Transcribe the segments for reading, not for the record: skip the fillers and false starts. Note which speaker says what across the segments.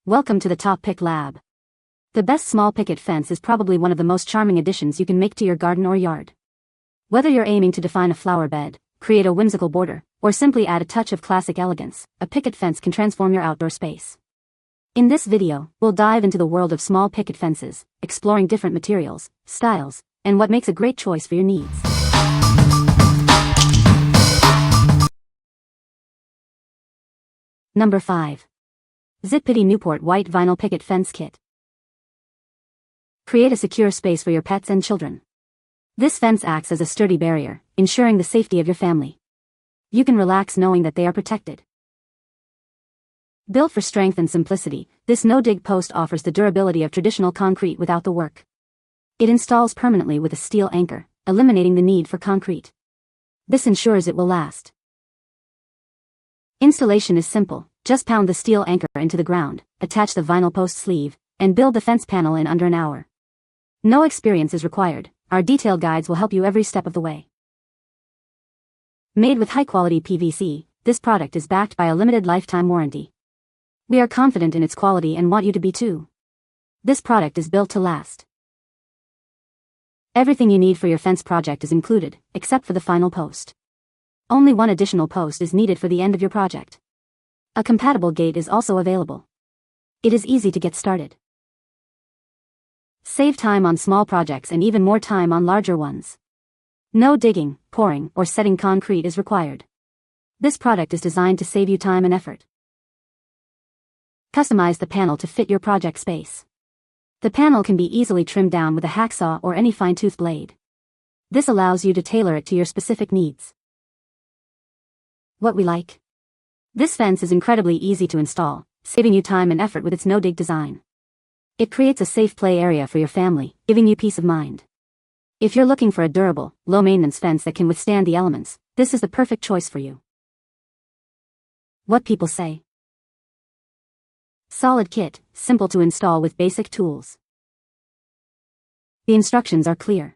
Speaker 1: Welcome to the TopPick Lab. The best small picket fence is probably one of the most charming additions you can make to your garden or yard. Whether you're aiming to define a flower bed, create a whimsical border, or simply add a touch of classic elegance, a picket fence can transform your outdoor space. In this video, we'll dive into the world of small picket fences, exploring different materials, styles, and what makes a great choice for your needs. Number 5. Zippity Newport White Vinyl Picket Fence Kit. Create a secure space for your pets and children. This fence acts as a sturdy barrier, ensuring the safety of your family. You can relax knowing that they are protected. Built for strength and simplicity, this no-dig post offers the durability of traditional concrete without the work. It installs permanently with a steel anchor, eliminating the need for concrete. This ensures it will last. Installation is simple. Just pound the steel anchor into the ground, attach the vinyl post sleeve, and build the fence panel in under an hour. No experience is required. Our detailed guides will help you every step of the way. Made with high-quality PVC, this product is backed by a limited lifetime warranty. We are confident in its quality and want you to be too. This product is built to last. Everything you need for your fence project is included, except for the final post. Only one additional post is needed for the end of your project. A compatible gate is also available. It is easy to get started. Save time on small projects and even more time on larger ones. No digging, pouring, or setting concrete is required. This product is designed to save you time and effort. Customize the panel to fit your project space. The panel can be easily trimmed down with a hacksaw or any fine-tooth blade. This allows you to tailor it to your specific needs. What we like. This fence is incredibly easy to install, saving you time and effort with its no-dig design. It creates a safe play area for your family, giving you peace of mind. If you're looking for a durable, low-maintenance fence that can withstand the elements, this is the perfect choice for you. What people say. Solid kit, simple to install with basic tools. The instructions are clear.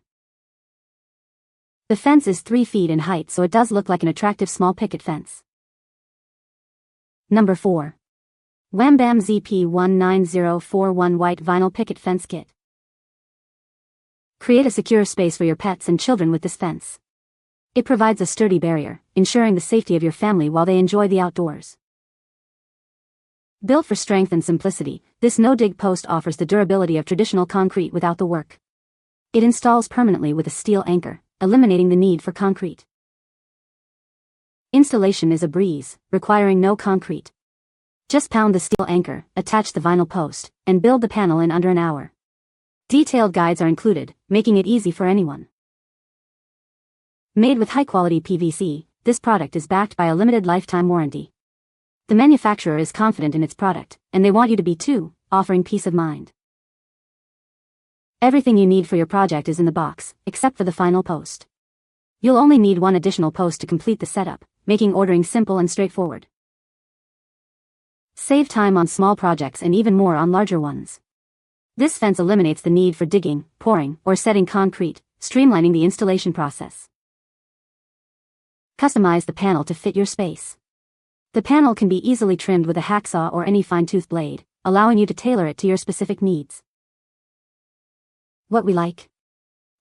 Speaker 1: The fence is 3 feet in height, so it does look like an attractive small picket fence. Number 4. WamBam ZP19041 White Vinyl Picket Fence Kit. Create a secure space for your pets and children with this fence. It provides a sturdy barrier, ensuring the safety of your family while they enjoy the outdoors. Built for strength and simplicity, this no-dig post offers the durability of traditional concrete without the work. It installs permanently with a steel anchor, eliminating the need for concrete. Installation is a breeze, requiring no concrete. Just pound the steel anchor, attach the vinyl post, and build the panel in under an hour. Detailed guides are included, making it easy for anyone. Made with high-quality PVC, this product is backed by a limited lifetime warranty. The manufacturer is confident in its product, and they want you to be too, offering peace of mind. Everything you need for your project is in the box, except for the final post. You'll only need one additional post to complete the setup, making ordering simple and straightforward. Save time on small projects and even more on larger ones. This fence eliminates the need for digging, pouring, or setting concrete, streamlining the installation process. Customize the panel to fit your space. The panel can be easily trimmed with a hacksaw or any fine-tooth blade, allowing you to tailor it to your specific needs. What we like.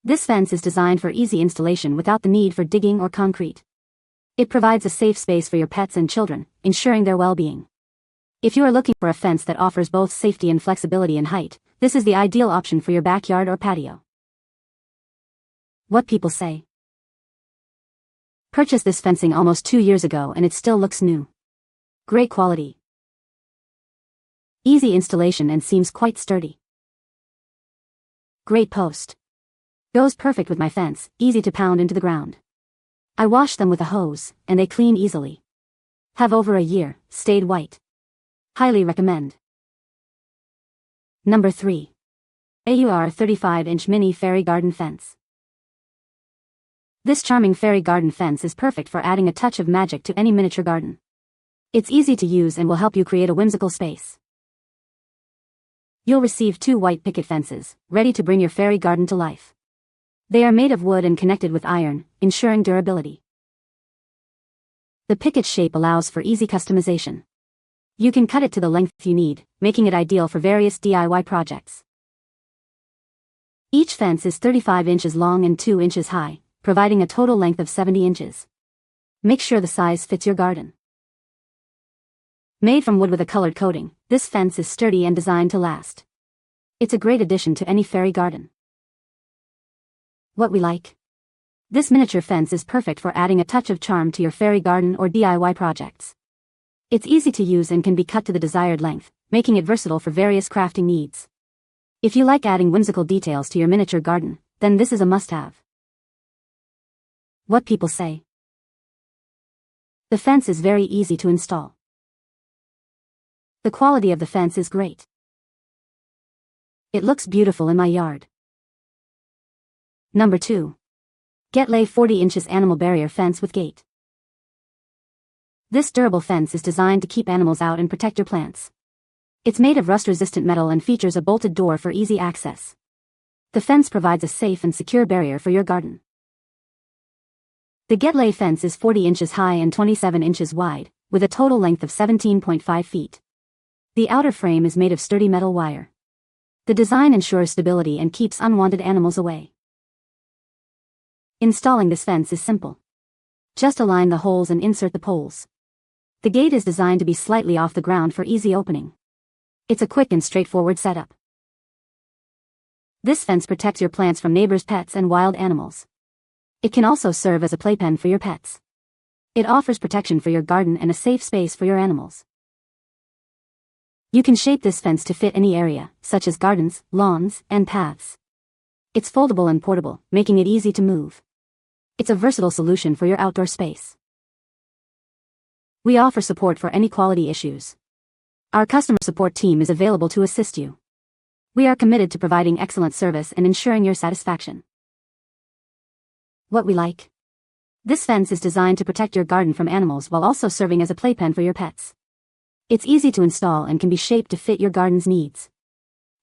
Speaker 1: This fence is designed for easy installation without the need for digging or concrete. It provides a safe space for your pets and children, ensuring their well-being. If you are looking for a fence that offers both safety and flexibility in height, this is the ideal option for your backyard or patio. What people say. Purchased this fencing almost 2 years ago and it still looks new. Great quality. Easy installation and seems quite sturdy. Great post. Goes perfect with my fence, easy to pound into the ground. I washed them with a hose, and they clean easily. Have over a year, stayed white. Highly recommend. Number 3. AUEAR 35-inch Mini Fairy Garden Fence. This charming fairy garden fence is perfect for adding a touch of magic to any miniature garden. It's easy to use and will help you create a whimsical space. You'll receive 2 white picket fences, ready to bring your fairy garden to life. They are made of wood and connected with iron, ensuring durability. The picket shape allows for easy customization. You can cut it to the length you need, making it ideal for various DIY projects. Each fence is 35 inches long and 2 inches high, providing a total length of 70 inches. Make sure the size fits your garden. Made from wood with a colored coating, this fence is sturdy and designed to last. It's a great addition to any fairy garden. What we like. This miniature fence is perfect for adding a touch of charm to your fairy garden or DIY projects. It's easy to use and can be cut to the desired length, making it versatile for various crafting needs. If you like adding whimsical details to your miniature garden, then this is a must-have. What people say. The fence is very easy to install. The quality of the fence is great. It looks beautiful in my yard. Number 2. Getlay 40 inches animal barrier fence with gate. This durable fence is designed to keep animals out and protect your plants. It's made of rust-resistant metal and features a bolted door for easy access. The fence provides a safe and secure barrier for your garden. The Getlay fence is 40 inches high and 27 inches wide, with a total length of 17.5 feet. The outer frame is made of sturdy metal wire. The design ensures stability and keeps unwanted animals away. Installing this fence is simple. Just align the holes and insert the poles. The gate is designed to be slightly off the ground for easy opening. It's a quick and straightforward setup. This fence protects your plants from neighbors' pets and wild animals. It can also serve as a playpen for your pets. It offers protection for your garden and a safe space for your animals. You can shape this fence to fit any area, such as gardens, lawns, and paths. It's foldable and portable, making it easy to move. It's a versatile solution for your outdoor space. We offer support for any quality issues. Our customer support team is available to assist you. We are committed to providing excellent service and ensuring your satisfaction. What we like. This fence is designed to protect your garden from animals while also serving as a playpen for your pets. It's easy to install and can be shaped to fit your garden's needs.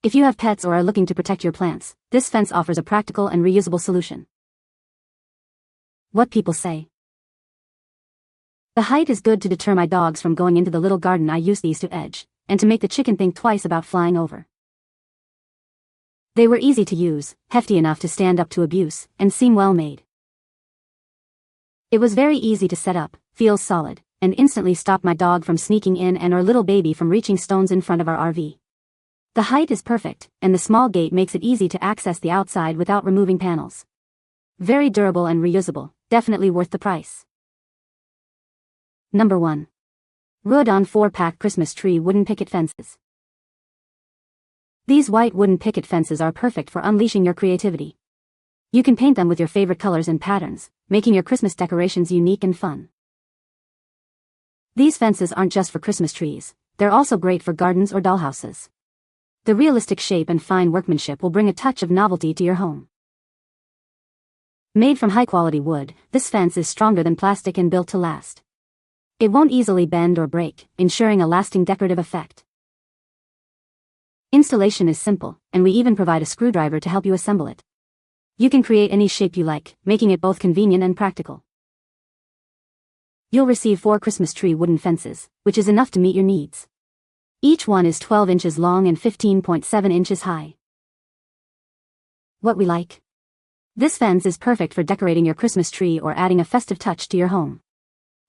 Speaker 1: If you have pets or are looking to protect your plants, this fence offers a practical and reusable solution. What people say. The height is good to deter my dogs from going into the little garden I use these to edge, and to make the chicken think twice about flying over. They were easy to use, hefty enough to stand up to abuse, and seem well made. It was very easy to set up, feels solid, and instantly stopped my dog from sneaking in and our little baby from reaching stones in front of our RV. The height is perfect, and the small gate makes it easy to access the outside without removing panels. Very durable and reusable, definitely worth the price. Number 1. RUODON 4-pack Christmas tree wooden picket fences. These white wooden picket fences are perfect for unleashing your creativity. You can paint them with your favorite colors and patterns, making your Christmas decorations unique and fun. These fences aren't just for Christmas trees, they're also great for gardens or dollhouses. The realistic shape and fine workmanship will bring a touch of novelty to your home. Made from high-quality wood, this fence is stronger than plastic and built to last. It won't easily bend or break, ensuring a lasting decorative effect. Installation is simple, and we even provide a screwdriver to help you assemble it. You can create any shape you like, making it both convenient and practical. You'll receive 4 Christmas tree wooden fences, which is enough to meet your needs. Each one is 12 inches long and 15.7 inches high. What we like. This fence is perfect for decorating your Christmas tree or adding a festive touch to your home.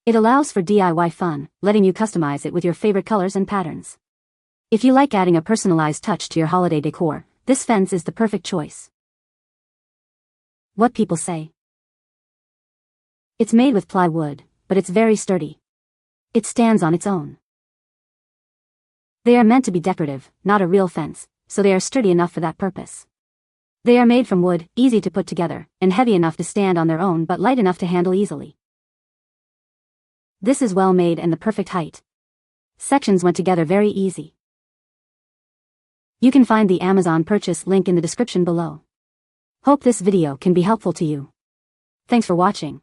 Speaker 1: It allows for DIY fun, letting you customize it with your favorite colors and patterns. If you like adding a personalized touch to your holiday decor, this fence is the perfect choice. What people say. It's made with plywood, but it's very sturdy. It stands on its own. They are meant to be decorative, not a real fence, so they are sturdy enough for that purpose. They are made from wood, easy to put together, and heavy enough to stand on their own but light enough to handle easily. This is well made and the perfect height. Sections went together very easy. You can find the Amazon purchase link in the description below. Hope this video can be helpful to you. Thanks for watching.